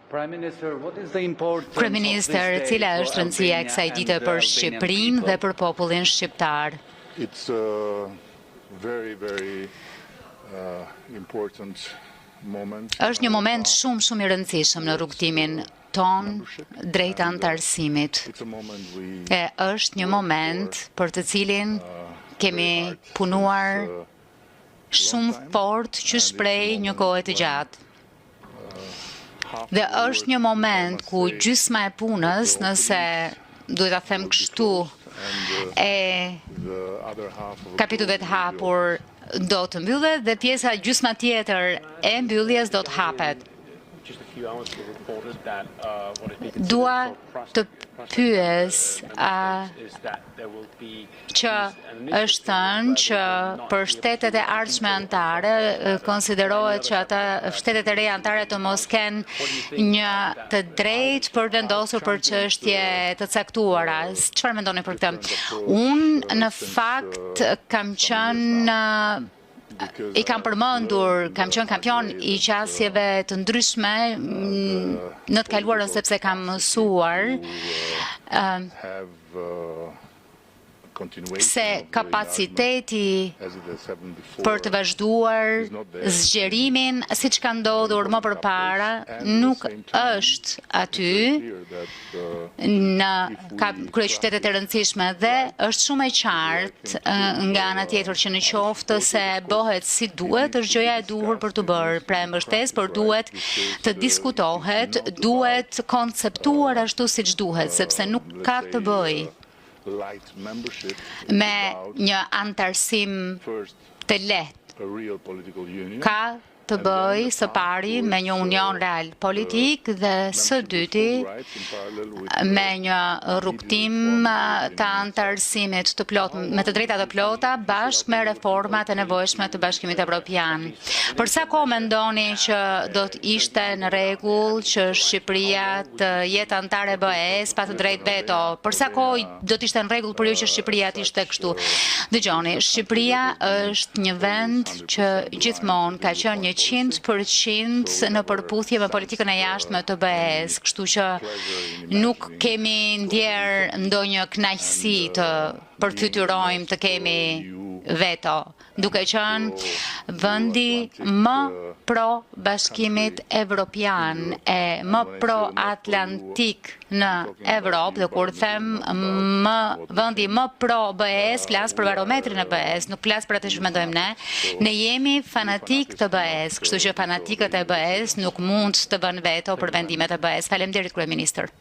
Kryeministër, cila është rëndësia e kësaj dite për Shqipërinë dhe për popullin shqiptar? It's a very important moment. Është një moment shumë i rëndësishëm në rrugtimin ton drejt antarësimit. E është një moment për të cilin kemi punuar shumë fort që shpreh një kohë të gjatë. Dhe është një moment ku gjysma e punës, nëse duhet ta them kështu, e kapitulleve të hapur do të mbyllet dhe pjesa gjysma tjetër e mbylljes do të hapet. Dua të pyes që është thënë që për shtetet e ardhshme anëtare konsiderohet që ata shtetet e reja anëtare të mos kenë një të drejtë për vendosur për çështje të caktuara. Çfarë mendoni për këtë? Unë në fakt kam qenë kampion i qasjeve të ndryshme në të kaluarën sepse kam mësuar se kapaciteti për të vazhduar zgjerimin, siç ka ndodhur më përpara, nuk është aty në kryeqytetet e rëndësishme dhe është shumë e qartë nga ana tjetër që në qoftë se bëhet si duhet, është gjëja e duhur për të bërë. Pra e mbështes, por duhet të diskutohet, duhet konceptuar ashtu siç duhet, sepse nuk ka të bëjë me një antarësim të lehtë. Ka të bëjë së pari me një union real politik dhe së dyti me një rrugtim të antarësimit të plot me të drejta të plota bashkë me reformat e nevojshme të Bashkimit Evropian. Për sa kohë mendoni që do të ishte në rregull që Shqipëria të jetë antare e BE-s pa të drejtë veto? Për sa kohë do të ishte në rregull për ju që Shqipëria të ishte kështu? Dëgjoni, Shqipëria është një vend që gjithmonë ka qenë 100% në përputhje me politikën e jashtme të BE-s, kështu që nuk kemi ndjerë ndonjë kënaqësi të përfytyrojmë të kemi veto, duke qenë vendi më pro Bashkimit Evropian e më pro Atlantik në Evropë, dhe kur them vendi më pro BE-s, flas për barometrin e BE-s, nuk flas për atë që mendojmë ne jemi fanatik të BE-s, kështu që fanatikët e BE-s nuk mund të bënë veto për vendimet e BE-s. Faleminderit kryeministër.